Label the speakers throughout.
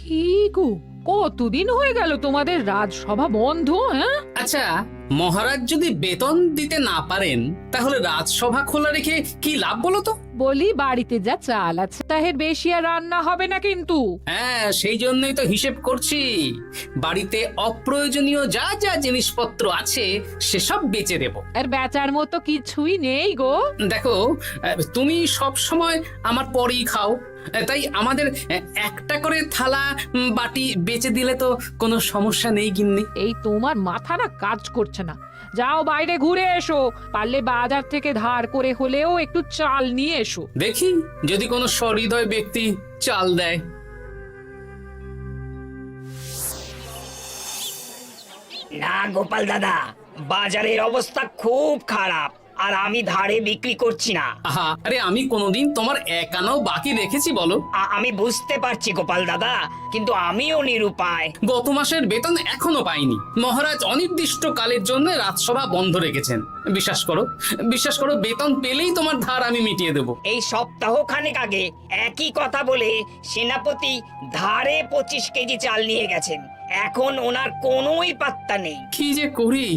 Speaker 1: কি গো, কতদিন হয়ে গেল তোমাদের রাজসভা বন্ধ? হ্যাঁ,
Speaker 2: আচ্ছা, মহারাজ যদি বেতন দিতে না পারেন তাহলে রাজসভা খোলা রেখে কি লাভ বলো তো?
Speaker 1: বলি বাড়িতে যা চাল আছে তাহের বেশি আর রান্না হবে না কিন্তু।
Speaker 2: হ্যাঁ, সেই জন্যই তো হিসেব করছি। বাড়িতে অপ্রয়োজনীয় যা যা জিনিসপত্র আছে সেসব বেচে দেব।
Speaker 1: আর বেচার মতো কিছুই নেই গো।
Speaker 2: দেখো, তুমি সব সময় আমার পরেই খাও, তাই আমাদের একটা করে থালা বাটি বেচে দিলে তো কোনো সমস্যা নেই গিন্নি।
Speaker 1: এই তোমার মাথা না কাজ করছে না। যাও বাইরে ঘুরে এসো, পারলে বাজার থেকে ধার করে হলেও একটু চাল নিয়ে এসো।
Speaker 2: দেখি যদি কোনো সহৃদয় ব্যক্তি চাল দেয়।
Speaker 3: না গোপাল দাদা, বাজারের অবস্থা খুব খারাপ, আর আমি ধারে বিক্রি করছি না।
Speaker 2: আহা, আরে আমি কোনোদিন তোমার একানাও বাকি রেখেছি বলো?
Speaker 3: আমি বুঝতে পারছি গোপাল দাদা, কিন্তু আমিও নিরুপায়।
Speaker 2: গত মাসের বেতন এখনো পাইনি। মহারাজ অনির্দিষ্ট কালের জন্য রাজসভা বন্ধ রেখেছেন। বিশ্বাস করো, বিশ্বাস করো, বেতন পেলেই তোমার ধার আমি মিটিয়ে দেবো।
Speaker 3: এই সপ্তাহ খানেক আগে একই কথা বলে সেনাপতি ধারে 25 কেজি চাল নিয়ে গেছেন। এখন ওনার কোনোই পাত্তা নেই।
Speaker 2: কি যে করি,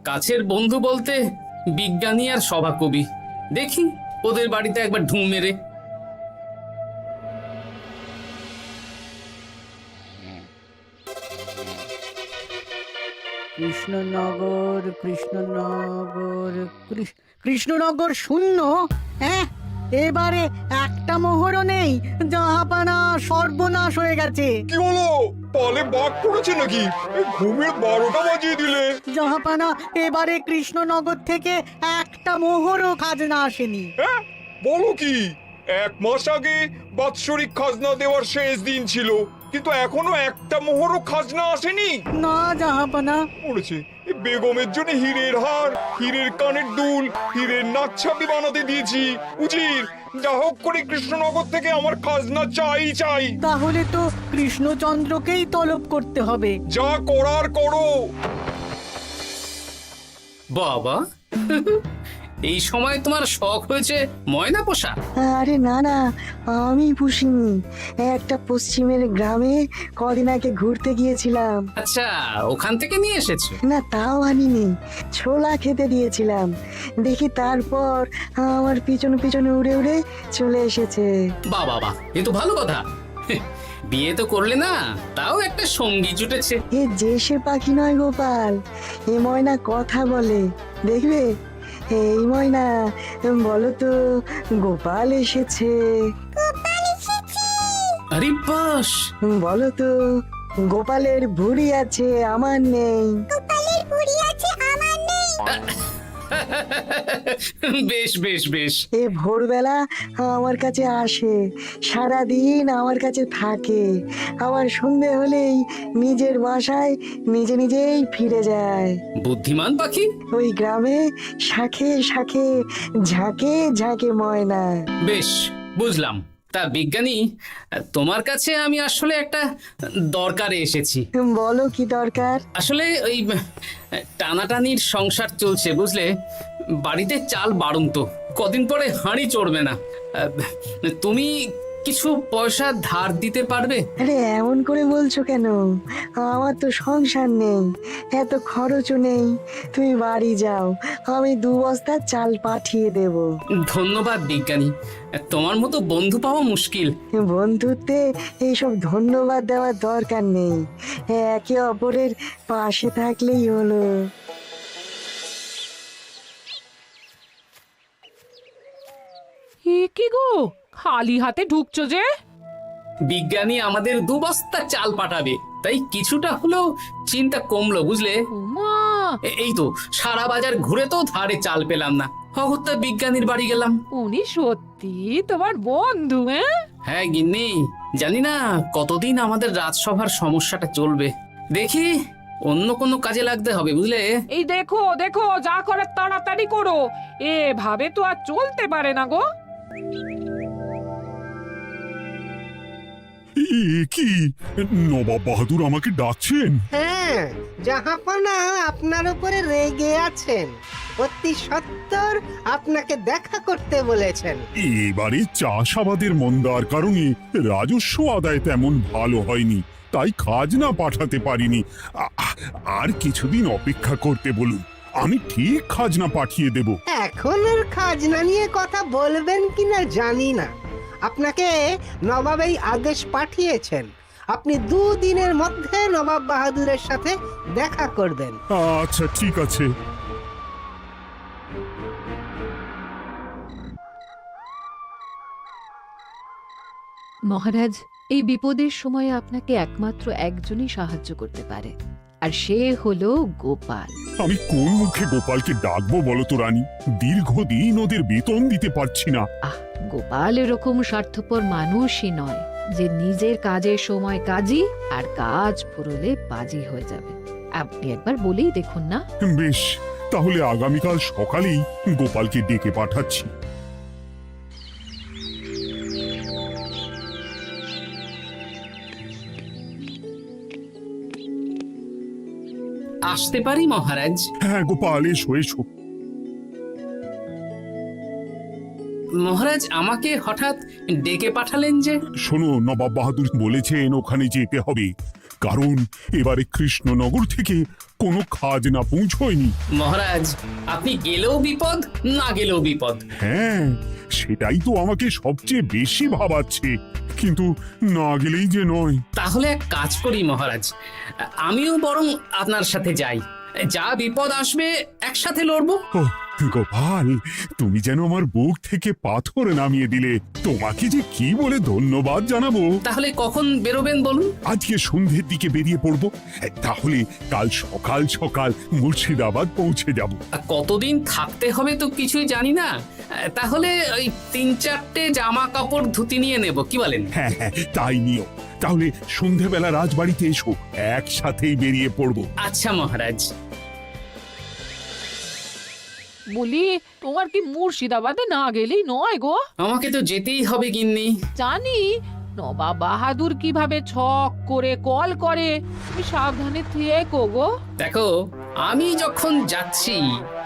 Speaker 2: কাছের বন্ধু বলতে বিজ্ঞানী আর সভাকবি। দেখি ওদের বাড়িতে একবার ঢুঁ মেরে।
Speaker 4: কৃষ্ণনগর কৃষ্ণনগর কৃষ্ণনগর শূন্য। হ্যাঁ, এবারে একটা মোহরও নেই। জাহাপানা সর্বনাশ হয়ে গেছে।
Speaker 5: কি হলো? পালে বাঘ পড়েছে নাকি? এই ঘুমের 12টা বাজিয়ে দিলে।
Speaker 4: জাহাপানা, এবারে কৃষ্ণনগর থেকে একটা মোহরও খাজনা আসেনি।
Speaker 5: হ্যাঁ, বলো কি? 1 মাস আগে বাৎসরিক খাজনা দেওয়ার শেষ দিন ছিল, কিন্তু এখনো একটা মোহরও খাজনা আসেনি।
Speaker 4: না জাহাপানা।
Speaker 5: পড়েছে এই বেগমের জন্য হীরের হার, হীরের কানের দুল, হীরের নাকছাবি বানাতে দিয়েছি। উজির, যা হোক করে কৃষ্ণনগর থেকে আমার খাজনা চাই চাই।
Speaker 4: তাহলে তো কৃষ্ণচন্দ্রকেই তলব করতে হবে।
Speaker 5: যা করার করো।
Speaker 2: বাবা, এই সময় তোমার শখ হয়েছে ময়না পোষা?
Speaker 6: আরে না না, আমি পুষিনি। একটা পশ্চিমের গ্রামে কদিন আগে ঘুরতে গিয়েছিলাম।
Speaker 2: আচ্ছা, ওখান থেকে নিয়ে এসেছো?
Speaker 6: না, তাও আনিনি, ছোলা খেতে দিয়েছিলাম। দেখি তারপর আমার পিছনে পিছনে উড়ে উড়ে চলে এসেছে।
Speaker 2: বাবা বাহ, এ তো ভালো কথা। বিয়ে তো করলে না, তাও একটা সঙ্গী জুটেছে।
Speaker 6: এ যে সে পাখি নয় গোপাল, এ ময়না কথা বলে, দেখবে। এই ময়না, বলো তো গোপাল এসেছে।
Speaker 2: আরে বাস,
Speaker 6: বলো তো গোপালের ভুঁড়ি আছে আমার নেই।
Speaker 2: বেশ বেশ বেশ।
Speaker 6: এ ভোরবেলা আমার কাছে আসে, সারাদিন আমার কাছে থাকে, আবার সন্ধে হলেই নিজের বাসায় নিজে নিজেই ফিরে যায়।
Speaker 2: বুদ্ধিমান পাখি।
Speaker 6: ওই গ্রামে শাখে শাখে ঝাঁকে ঝাঁকে ময়না।
Speaker 2: বেশ, বুঝলাম। তা বিজ্ঞানী, তোমার কাছে আমি আসলে একটা দরকারে এসেছি।
Speaker 6: বলো কি দরকার?
Speaker 2: আসলে ওই টানাটানির সংসার চলছে, বুঝলে। বাড়িতে চাল বাড়ন্ত, কদিন পরে হাঁড়ি চড়বে না। তুমি কিছু পয়সা ধার দিতে পারবে?
Speaker 6: আরে এমন করে বলছো কেন? আমার তো সংসার নেই, এত খরচও নেই। তুমি বাড়ি যাও, আমি 2 বস্তা চাল পাঠিয়ে দেব।
Speaker 2: ধন্যবাদ বিজ্ঞানী, তোমার মতো বন্ধু পাওয়া মুশকিল।
Speaker 6: বন্ধুত্বে এইসব ধন্যবাদ দেওয়ার দরকার নেই, একে অপরের পাশে থাকলেই হলো।
Speaker 1: এ কি গো, খালি হাতে ঢুকছো যে?
Speaker 2: বিজ্ঞানী আমাদের 2 বস্তা চাল পাঠাবে, তাই কিছুটা হলেও চিন্তা কমলো, বুঝলে।
Speaker 1: ওমা,
Speaker 2: এই তো সারা বাজার ঘুরে তো ধারে চাল পেলাম না, অগত্যা বিজ্ঞানীর বাড়ি গেলাম।
Speaker 1: উনি সত্যি তোমার বন্ধু?
Speaker 2: হ্যাঁ গিন্নি, জানি না কতদিন আমাদের রাজসভার সমস্যাটা চলবে। দেখি অন্য কোনো কাজে লাগতে হবে, বুঝলে।
Speaker 1: এই দেখো দেখো, যা করার তাড়াতাড়ি করো, এভাবে তো আর চলতে পারে না গো।
Speaker 7: কি নবাব বাহাদুর আমাকে ডাকছেন?
Speaker 8: হ্যাঁ, জাহাপনা আপনার উপরে রেগে আছেন। অতি সত্বর আপনাকে দেখা করতে বলেছেন।
Speaker 7: এবারে চাষাবাদের মন্দার কারণে রাজস্ব আদায় তেমন ভালো হয়নি, তাই খাজনা পাঠাতে পারিনি। আর কিছুদিন অপেক্ষা করতে বলুন, আমি ঠিক খাজনা পাঠিয়ে দেব।
Speaker 8: এখন আর খাজনা নিয়ে কথা বলবেন কিনা জানি না। আপনাকে নবাব এই আদেশ পাঠিয়েছেন, আপনি 2 দিনের মধ্যে নবাব বাহাদুরের সাথে দেখা করবেন।
Speaker 7: আচ্ছা ঠিক আছে।
Speaker 9: মহারাজ, এই বিপদের সময় আপনাকে একমাত্র একজনই সাহায্য করতে পারে, আর সে হলো গোপাল।
Speaker 7: আমি কোন মুখে গোপালকে ডাকবো বলো তো রানী? দীর্ঘদিন ওদের বেতন দিতে পারছি না।
Speaker 9: গোপাল এরকম স্বার্থপর মানুষই নয় যে নিজের কাজের সময় কাজী আর কাজ ফুরলে বাজি হয়ে যাবে। আপনি একবার বলেই দেখুন না।
Speaker 7: বেশ, তাহলে আগামীকাল সকালেই গোপালকে ডেকে পাঠাচ্ছি।
Speaker 2: আসতে পারি মহারাজ?
Speaker 7: হ্যাঁ গোপাল, এসো এসো।
Speaker 2: মহারাজ, আমাকে হঠাৎ ডেকে পাঠালেন যে?
Speaker 7: শোনো, নবাব বাহাদুর বলেছেন ওখানে যেতে হবে, কারণ এবারে কৃষ্ণনগর থেকে কোনো খাজনা পৌঁছয়নি।
Speaker 2: মহারাজ, আপনি গেলেও বিপদ, না গেলেও বিপদ।
Speaker 7: হ্যাঁ, সেটাই তো আমাকে সবচেয়ে বেশি ভাবাচ্ছে, কিন্তু না গেলেই যে নয়।
Speaker 2: তাহলে এক কাজ করি মহারাজ, আমিও বরং আপনার সাথে যাই। যা বিপদ আসবে একসাথে লড়বো।
Speaker 7: ও গোপাল, তুমি যেন আমার বুক থেকে পাথর নামিয়ে দিলে। তোমাকে যে কি বলে ধন্যবাদ জানাবো।
Speaker 2: তাহলে কখন বেরোবেন বলুন?
Speaker 7: আজকে সন্ধ্যের দিকে বেরিয়ে পড়বো, তাহলে কাল সকাল সকাল মুর্শিদাবাদ পৌঁছে যাব।
Speaker 2: কতদিন থাকতে হবে তো কিছুই জানি না, তাহলে ওই 3-4টে জামা কাপড় ধুতি নিয়ে নেব, কি বলেন?
Speaker 7: হ্যাঁ হ্যাঁ, তাই নিও। তাহলে সন্ধ্যেবেলা রাজবাড়িতে এসো, একসাথেই বেরিয়ে পড়বো।
Speaker 2: আচ্ছা মহারাজ।
Speaker 1: বলি, তোমার কি মুর্শিদাবাদে না গেলেই নয় গো?
Speaker 2: আমাকে তো যেতেই হবে গিন্নি।
Speaker 1: জানি নবাব বাহাদুর কিভাবে ছক করে কল করে, তুমি সাবধানে থেকো গো।
Speaker 2: দেখো, আমি যখন যাচ্ছি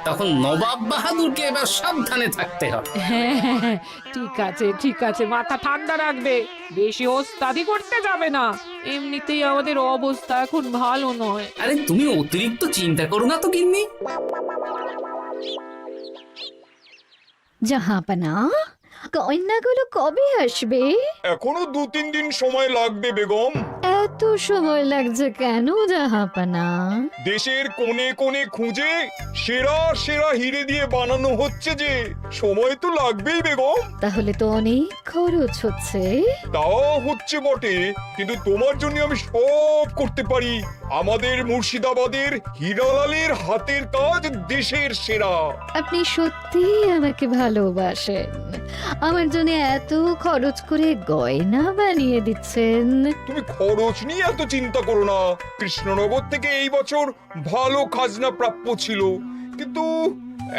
Speaker 2: তখন নবাব বাহাদুরকে এবার সাবধানে থাকতে হবে।
Speaker 1: হ্যাঁ, ঠিক আছে ঠিক আছে, মাথা ঠান্ডা রাখবে, বেশি ওস্তাদি করতে যাবে না। এমনিতেই আমাদের অবস্থা এখন ভালো নয়।
Speaker 2: আরে তুমি অতিরিক্ত চিন্তা করো না তো গিন্নি।
Speaker 10: জাহাপনা, কন্যাগুলো কবে আসবে?
Speaker 5: এখনো 2-3 দিন সময় লাগবে বেগম।
Speaker 10: এত সময় লাগছে কেন জাহাপনা?
Speaker 5: দেশের কোণে কোণে খুঁজে সেরা সেরা হিরে দিয়ে বানানো হচ্ছে যে, সময় তো লাগবেই বেগম।
Speaker 10: তাহলে তো অনেক খরচ হচ্ছে।
Speaker 5: তাও হচ্ছে বটে, কিন্তু তোমার জন্য আমি সব করতে পারি। আমাদের মুর্শিদাবাদের হীরালালের হাতের কাজ দেশের সেরা।
Speaker 10: আপনি সত্যি আমাকে ভালোবাসেন, আমার জন্য এত খরচ করে গয়না বানিয়ে দিচ্ছেন।
Speaker 5: তুমি খরচ নিয়ে এত চিন্তা করো না। কৃষ্ণনগর থেকে এই বছর ভালো খাজনা প্রাপ্য ছিল, কিন্তু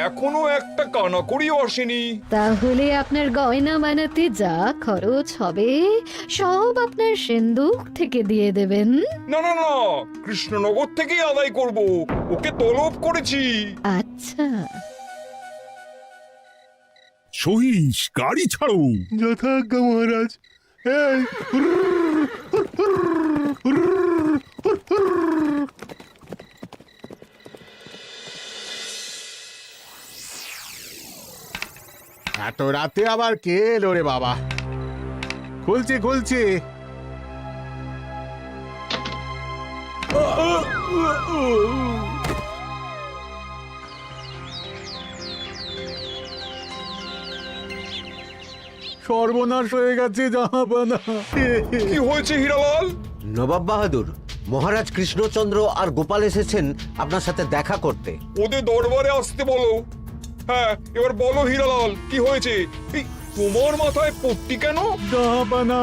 Speaker 5: এখনো একটা কানাকড়িও আসেনি।
Speaker 10: তাহলে আপনার গয়না বানাতে যা খরচ হবে সব আপনার সিন্ধুক থেকে দিয়ে দেবেন?
Speaker 5: না না না, কৃষ্ণনগর থেকেই আদায় করব, ওকে তলব করেছি।
Speaker 10: আচ্ছা।
Speaker 7: সহিস, গাড়ি ছাড়ো।
Speaker 11: যথাজ্ঞা মহারাজ। এত রাতে আবার কে এলো রে বাবা? খুলছি খুলছি। সর্বনাশ হয়ে গেছে জাহাপানা।
Speaker 5: কি হয়েছে হীরালাল?
Speaker 12: নবাব বাহাদুর, মহারাজ কৃষ্ণচন্দ্র আর গোপাল এসেছেন আপনার সাথে দেখা করতে।
Speaker 5: ওদের দরবারে আসতে বলো। হ্যাঁ, এবার বলো হীরালাল, কি হয়েছে? তোমার মাথায় পট্টি কেন?
Speaker 11: জাহাপানা,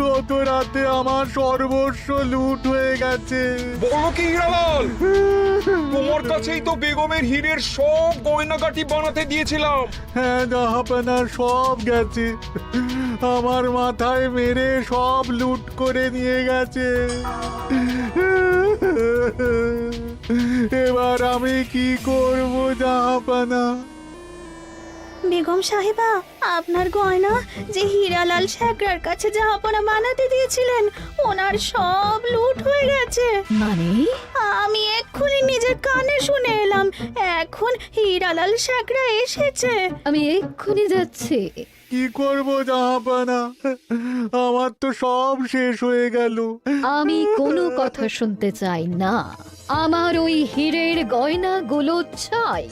Speaker 11: গত রাতে আমার সর্বস্ব লুট হয়ে গেছে।
Speaker 5: বলো কি হীরালাল, তোমার কাছেই তো বেগমের হীরের সব গয়নাগাটি বানাতে দিয়েছিলাম।
Speaker 11: হ্যাঁ জাহাপানা, সব গেছে। আমার মাথায় মেরে সব লুট করে নিয়ে গেছে। এবার আমি কি করব জাহাপানা?
Speaker 10: বেগম সাহেবা, আপনার গয়না যে হীরালাল শেখরার কাছে জাহাপনা বানাতে দিয়েছিলেন, ওনার সব লুট হয়ে গেছে। মানে? আমি এক্ষুনি নিজের কানে শুনে এলাম, এখন হীরালাল শেখরা এসেছে। আমি এক্ষুনি যাচ্ছি।
Speaker 11: কি করব জাহাপানা? আমার তো সব শেষ হয়ে গেল।
Speaker 10: আমি কোনো কথা শুনতে চাই না, আমার ওই হীরের গয়নাগুলো চাই।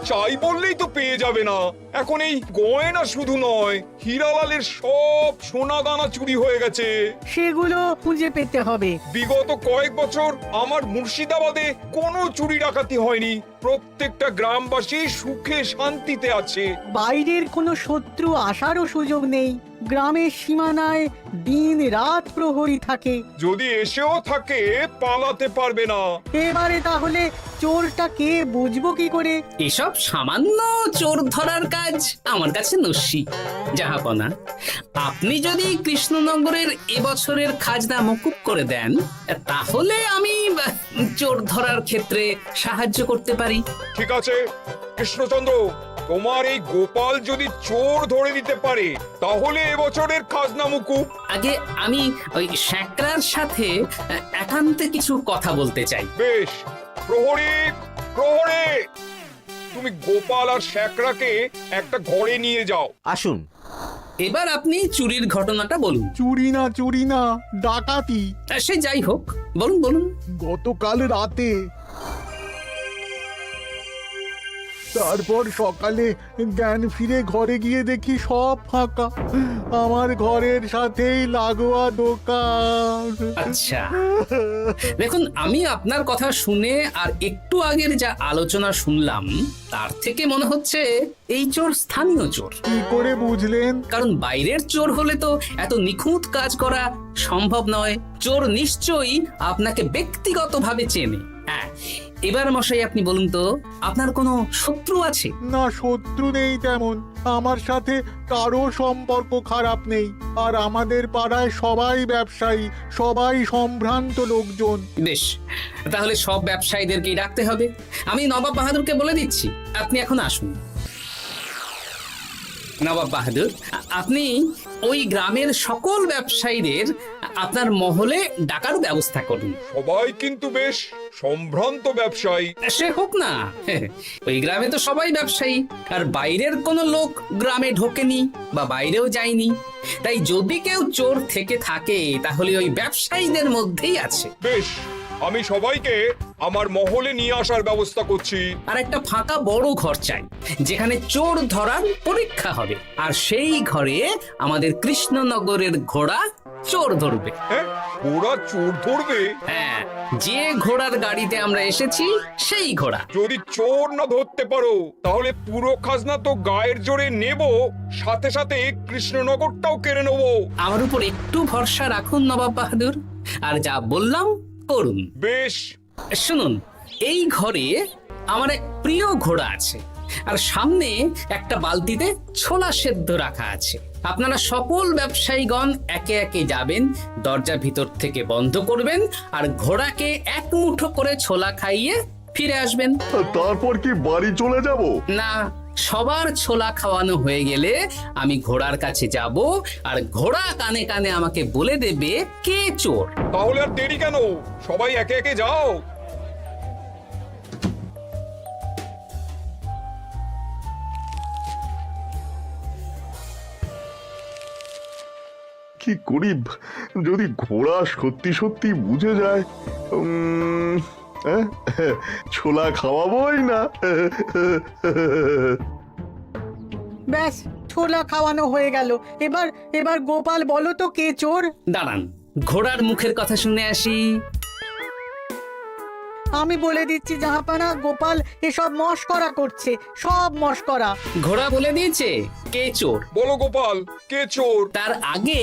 Speaker 5: চাই বললেই তো পেয়ে যাবে না। এখন এই গয়না শুধু নয়, হীরালালের সব সোনা দানা চুরি হয়ে গেছে।
Speaker 4: সেগুলো খুঁজে পেতে হবে।
Speaker 5: বিগত কয়েক বছর আমার মুর্শিদাবাদে কোনো চুরি ডাকাতি হয়নি। প্রত্যেকটা গ্রামবাসী সুখে শান্তিতে আছে।
Speaker 4: বাইরের কোনো শত্রু আসারও সুযোগ নেই। গ্রামের সীমানায় দিন রাত প্রহরী থাকে।
Speaker 5: যদি এসেও থাকে, পালাতে পারবে না।
Speaker 4: এবারে তাহলে চোরটা কে বুঝবো কি করে?
Speaker 2: এসব সামান্য চোর ধরার কাজ আমার কাছে নস্যি। জাহাপনা, আপনি যদি কৃষ্ণনগরের এবছরের খাজনা মকুব করে দেন, তাহলে আমি চোর ধরার ক্ষেত্রে সাহায্য করতে পারি।
Speaker 5: ঠিক আছে কৃষ্ণচন্দ্র, তোমার এই গোপাল যদি চোর ধরে দিতে পারে, তাহলে এবছরের খাজনা মুকুব।
Speaker 2: আগে আমি ওই শেখরার সাথে একান্তে কিছু কথা বলতে চাই।
Speaker 5: বেশ, প্রহরী প্রহরী, তুমি গোপাল আর শেখরাকে একটা ঘরে নিয়ে যাও।
Speaker 12: আসুন।
Speaker 2: এবার আপনি চুরির ঘটনাটা বলুন।
Speaker 11: চুরি না, ডাকাতি।
Speaker 2: সে যাই হোক, বলুন বলুন।
Speaker 11: গতকাল রাতে, তারপর সকালে জ্ঞান ফিরে ঘরে গিয়ে দেখি সব ফাঁকা। আমার ঘরের সাথেই লাগোয়া দোকান।
Speaker 2: আচ্ছা, দেখুন, আমি আপনার কথা শুনে আর একটু আগের যা আলোচনা শুনলাম, তার থেকে মনে হচ্ছে এই চোর স্থানীয় চোর।
Speaker 11: কি করে বুঝলেন?
Speaker 2: কারণ বাইরের চোর হলে তো এত নিখুঁত কাজ করা সম্ভব নয়। চোর নিশ্চয়ই আপনাকে ব্যক্তিগতভাবে চেনে। হ্যাঁ, এবার মশাই আপনি বলুন তো, আপনার কোনো শত্রু আছে?
Speaker 11: না, শত্রু নেই তেমন। আমার সাথে কারো সম্পর্ক খারাপ নেই। আর আমাদের পাড়ায় সবাই ব্যবসায়ী, সবাই সম্ভ্রান্ত লোকজন।
Speaker 2: বেশ, তাহলে সব ব্যবসায়ীদেরকেই ডাকতে হবে। আমি নবাব বাহাদুরকে বলে দিচ্ছি, আপনি এখন আসুন। নবাব বাহাদুর, আপনি ওই গ্রামের সকল ব্যবসায়ীদের আপনার মহলে ডাকার ব্যবস্থা করুন।
Speaker 5: সবাই কিন্তু বেশ সম্ভ্রান্ত ব্যবসায়ী।
Speaker 2: সে হোক না, ওই গ্রামে তো সবাই ব্যবসায়ী, আর বাইরের কোনো লোক গ্রামে ঢোকেনি বা বাইরেও যায়নি। তাই যদি কেউ চোর থেকে থাকে, তাহলে ওই ব্যবসায়ীদের মধ্যেই আছে।
Speaker 5: বেশ, আমি সবাইকে আমার মহলে নিয়ে আসার ব্যবস্থা করছি।
Speaker 2: আর একটা ফাঁকা বড় ঘর চাই, যেখানে চোর ধরার পরীক্ষা হবে। আর সেই ঘরে আমাদের কৃষ্ণনগরের ঘোড়া চোর ধরবে।
Speaker 5: হ্যাঁ, ঘোড়া চোর ধরবে?
Speaker 2: হ্যাঁ, যে ঘোড়ার গাড়িতে আমরা এসেছি সেই ঘোড়া।
Speaker 5: যদি চোর না ধরতে পারো, তাহলে পুরো খাজনা তো গায়ের জোরে নেব, সাথে সাথে কৃষ্ণনগরটাও কেড়ে নেব।
Speaker 2: আমার উপর একটু ভরসা রাখুন নবাব বাহাদুর, আর যা বললাম করুন।
Speaker 5: বেশ,
Speaker 2: শুনুন, এই ঘরে আমার এক প্রিয় ঘোড়া আছে, আর সামনে একটা বালতিতে ছোলা সেদ্ধ রাখা আছে। আপনারা সকল ব্যবসায়ীগণ একে একে যাবেন, দরজা ভিতর থেকে বন্ধ করবেন, আর ঘোড়াকে এক মুঠো করে ছোলা খাইয়ে ফিরে আসবেন।
Speaker 7: তারপর কি বাড়ি চলে যাব?
Speaker 2: না, সবার ছোলা খাওয়ানো হয়ে গেলে আমি ঘোড়ার কাছে যাব, আর ঘোড়া কানে কানে আমাকে বলে দেবে কে চোর।
Speaker 5: তাহলে আর দেরি কেন, সবাই একে একে যাও।
Speaker 7: কি করি যদি ঘোড়া সত্যি সত্যি বুঝে যায়? ছোলা খাওয়াবোই না।
Speaker 4: ব্যাস, ছোলা খাওয়ানো হয়ে গেল। এবার এবার গোপাল বলো তো কে চোর?
Speaker 2: দাঁড়ান, ঘোড়ার মুখের কথা শুনে আসি।
Speaker 4: আমি বলে দিচ্ছি জাহাপানা, গোপাল এসব মস্করা করছে, সব মস্করা।
Speaker 2: ঘোড়া বলে দিয়েছে কে চোর।
Speaker 5: বলো গোপাল, কে চোর?
Speaker 2: তার আগে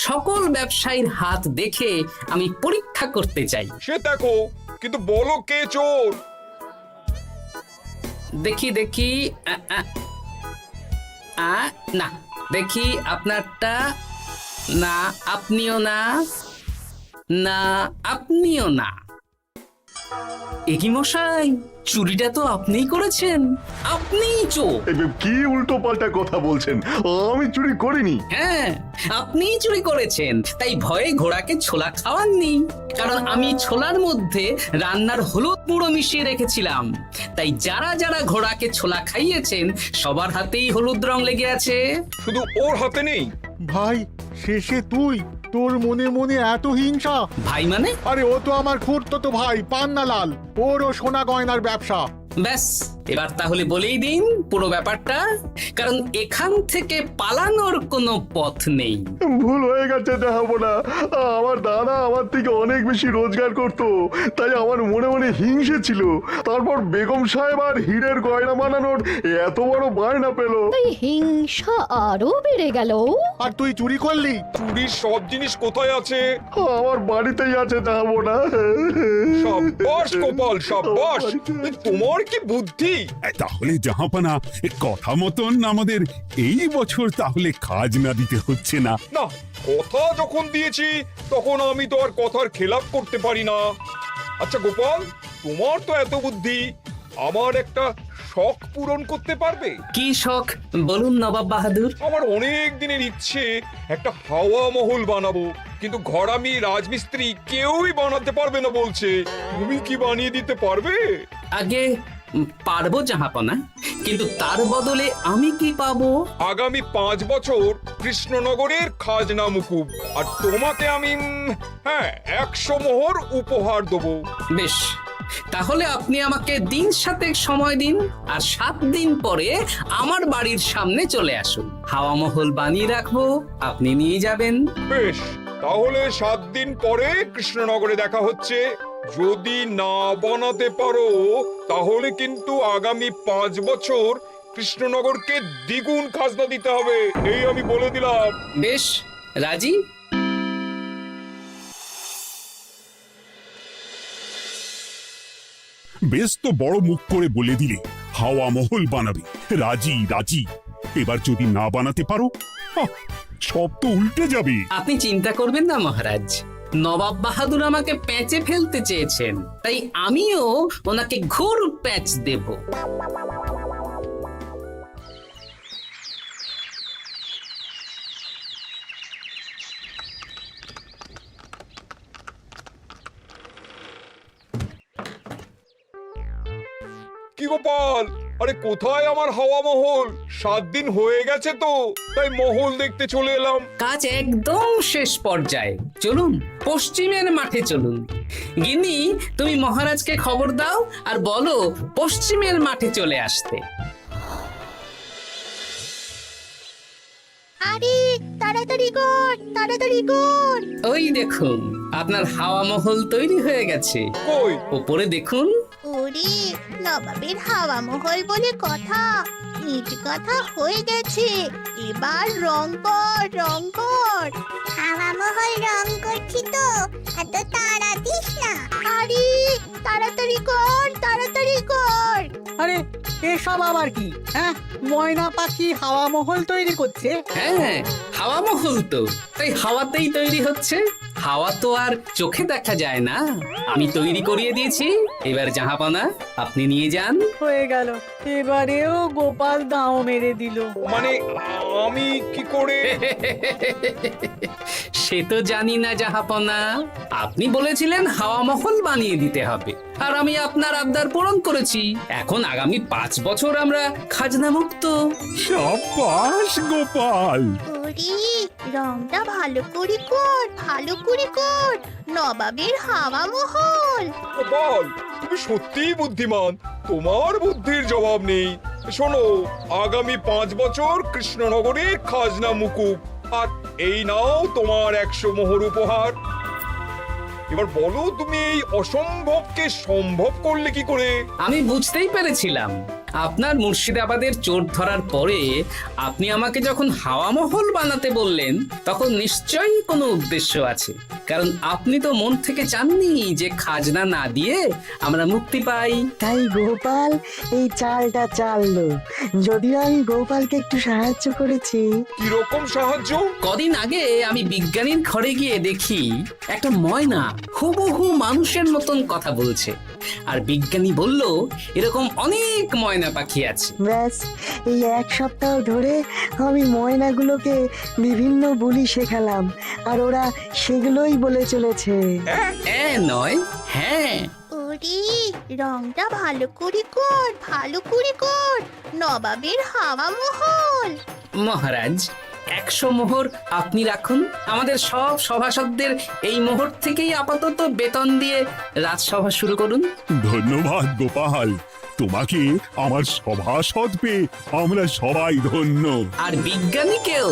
Speaker 2: সকল ব্যবসায়ীর হাত দেখে আমি পরীক্ষা করতে চাই।
Speaker 5: সে দেখো, কিন্তু বলো কে চোর?
Speaker 2: দেখি দেখি না, দেখি আপনারটা। না, আপনিও না। না, আপনিও না। একই মশাই, চুরিটা তো আপনিই করেছেন, আপনিই চোর।
Speaker 13: কি উল্টো পাল্টা কথা বলছেন? আমি চুরি করিনি।
Speaker 2: হ্যাঁ, আপনিই চুরি করেছেন, তাই ভয়ে ঘোড়াকে ছোলা খাওয়াননি। কারণ আমি ছোলার মধ্যে রান্নার হলুদ গুঁড়ো মিশিয়ে রেখেছিলাম, তাই যারা যারা ঘোড়াকে ছোলা খাইয়েছেন সবার হাতেই হলুদ রং লেগে আছে।
Speaker 5: শুধু ওর হাতে নেই।
Speaker 11: ভাই, শেষে তুই? তোর মনে মনে এত হিংসা?
Speaker 2: ভাই মানে?
Speaker 11: আরে ও তো আমার খুড়তো ভাই পান্নালাল, ওরও সোনা গয়নার ব্যবসা।
Speaker 2: ব্যাস, এবার তাহলে বলেই দিন পুরো ব্যাপারটা, কারণ এখান থেকে পালানোর কোনো পথ নেই।
Speaker 13: ভুল হয়ে গেছে জাহাপনা, আমার দাদা আমার থেকে অনেক বেশি রোজগার করতো, তাই আমার মনে মনে হিংসে ছিল। তারপর বেগম সাহেব আর হীরের গয়না বানানোর এত বড় বায়না পেল,
Speaker 9: তাই হিংসা আরো বেড়ে গেল।
Speaker 11: আর তুই চুরি করলি?
Speaker 5: চুরির সব জিনিস কোথায় আছে?
Speaker 13: আমার বাড়িতেই আছে জাহাপনা।
Speaker 5: সাব্বাস গোপাল, সাব্বাস। তোমার কি বুদ্ধি!
Speaker 7: তাহলে জাহাপানা, কথা মতন আমাদের এই বছর তাহলে খাজনা দিতে হচ্ছে না।
Speaker 5: না, কথা যখন দিয়েছি তখন আমি তো আর কথার খেলাপ করতে পারি না। আচ্ছা গোপাল, তোমার তো এত বুদ্ধি, আমার একটা শখ পূরণ করতে পারবে?
Speaker 2: কি শখ বলুন নবাব বাহাদুর।
Speaker 5: আমার অনেক দিনের ইচ্ছে একটা হাওয়া মহল বানাবো, কিন্তু ঘরামি রাজমিস্ত্রি কেউই বানাতে পারবে না বলছে। তুমি কি বানিয়ে দিতে পারবে?
Speaker 2: আগে পারবো জাহাপনা, কিন্তু তার বদলে আমি কি পাবো?
Speaker 5: আগামী 5 বছর কৃষ্ণনগরের খাজনা মুকুব, আর তোমাকে আমি 100 মোহর উপহার দেবো।
Speaker 2: বেশ, তাহলে আপনি আমাকে দিন 7 সময় দিন, আর 7 দিন পরে আমার বাড়ির সামনে চলে আসুন। হাওয়া মহল বানিয়ে রাখবো, আপনি নিয়ে যাবেন।
Speaker 5: বেশ, তাহলে 7 দিন পরে কৃষ্ণনগরে দেখা হচ্ছে। যদি না বানাতে পারো তাহলে কিন্তু আগামী 5 বছর কৃষ্ণনগরকে দ্বিগুণ খাজনা দিতে হবে, এই আমি বলে দিলাম।
Speaker 2: বেশ, রাজি।
Speaker 7: বেশ, তো বড় মুখ করে বলে দিলে হাওয়া মহল বানাবে। রাজি রাজি। এবার যদি না বানাতে পারো, সব তো উল্টে যাবে।
Speaker 2: আপনি চিন্তা করবেন না মহারাজ, নবাব বাহাদুর আমাকে প্যাঁচে ফেলতে চেয়েছেন, তাই আমিও ওনাকে ঘোর প্যাঁচ দেব।
Speaker 5: কি গোপাল, আরে কোথায় আমার হাওয়া মহল? 7 দিন হয়ে গেছে তো, তাই মহল দেখতে চলে এলাম।
Speaker 2: কাজ একদম শেষ পর্যায়ে, চলুন পশ্চিমের মাঠে চলুন। গিন্নি, তুমি মহারাজকে খবর দাও আর বলো পশ্চিমের মাঠে চলে আসতে।
Speaker 10: আরে তাড়াতাড়ি কর, তাড়াতাড়ি কর।
Speaker 2: ওই দেখুন, আপনার হাওয়া মহল তৈরি হয়ে গেছে।
Speaker 5: কই?
Speaker 2: উপরে দেখুন।
Speaker 10: ওরে, নবাবের হাওয়া মহল বলে কথা, ইট কথা হয়ে গেছে। এবার রং কর, রং কর। হাওয়া মহল রং করছি তো, এত তাড়া দিস না। আরে তাড়াতাড়ি কর, তাড়াতাড়ি কর।
Speaker 4: আরে এসব আবার কি? ময়না পাখি হাওয়া মহল তৈরি করছে?
Speaker 2: হ্যাঁ, হাওয়া মহল তো, তাই হাওয়াতেই তৈরি হচ্ছে। হাওয়া তো আর চোখে দেখা যায় না, আমি তৈরি করিয়ে দিয়েছি। এবার জাহাপনা আপনি নিয়ে যান।
Speaker 4: হয়ে গেল, এবারেও গোপাল দাও মেরে দিল।
Speaker 5: মানে আমি কি করে?
Speaker 2: সে তো জানি না জাহাপনা, আপনি বলেছিলেন হাওয়া মহল বানিয়ে দিতে হবে, আর আমি আপনার আবদার পূরণ করেছি। এখন আগামী 5 বছর আমরা খাজনা মুক্ত।
Speaker 7: সাব্বাস গোপাল।
Speaker 10: ওরে, রংটা ভালো করে কর, ভালো করে কর। নবাবের হাওয়া মহল।
Speaker 5: গোপাল, তুমি সত্যিই বুদ্ধিমান, তোমার বুদ্ধির জবাব নেই। শোনো, আগামী 5 বছর কৃষ্ণনগরে খাজনা মুকুব, আর এই নাও তোমার 100 মোহর উপহার। এবার বলো তুমি এই অসম্ভবকে সম্ভব করলে কি করে?
Speaker 2: আমি বুঝতেই পেরেছিলাম আপনার মুর্শিদাবাদের চোর ধরার পরে আপনি আমাকে যখন হাওয়া মহল বানাতে বললেন তখন নিশ্চয়ই কোনো উদ্দেশ্য আছে, কারণ আপনি তো মন থেকে চাননি যে খাজনা না দিয়ে আমরা মুক্তি পাই।
Speaker 6: তাই গোপাল এই চালটা চাললো। যদিও আমি গোপালকে একটু সাহায্য করেছি।
Speaker 5: কিরকম সাহায্য?
Speaker 2: কদিন আগে আমি বিজ্ঞানীর ঘরে গিয়ে দেখি একটা ময়না হুবহু মানুষের মতন কথা বলছে, আর বিজ্ঞানী বলল এরকম অনেক ময়না পাখি আছে।
Speaker 6: ব্যাস এই এক সপ্তাহ ধরে আমি ময়নাগুলোকে বিভিন্ন বুলি শেখালাম, আর ওরা সেগুলোই বলে চলেছে।
Speaker 2: নয় হ্যাঁ।
Speaker 10: ওরে রংটা ভালো করে কর, ভালো করে কর, নবাবের হাওয়া মহল।
Speaker 2: মহারাজ 100 মোহর আপনি রাখুন। আমাদের সব সভাসদদের এই মোহর থেকেই আপাতত বেতন দিয়ে রাজসভা শুরু করুন।
Speaker 7: ধন্যবাদ গোপাল, তোমাকে আমার সভাসদ পেয়ে আমরা সবাই ধন্য।
Speaker 2: আর বিজ্ঞানীকেও।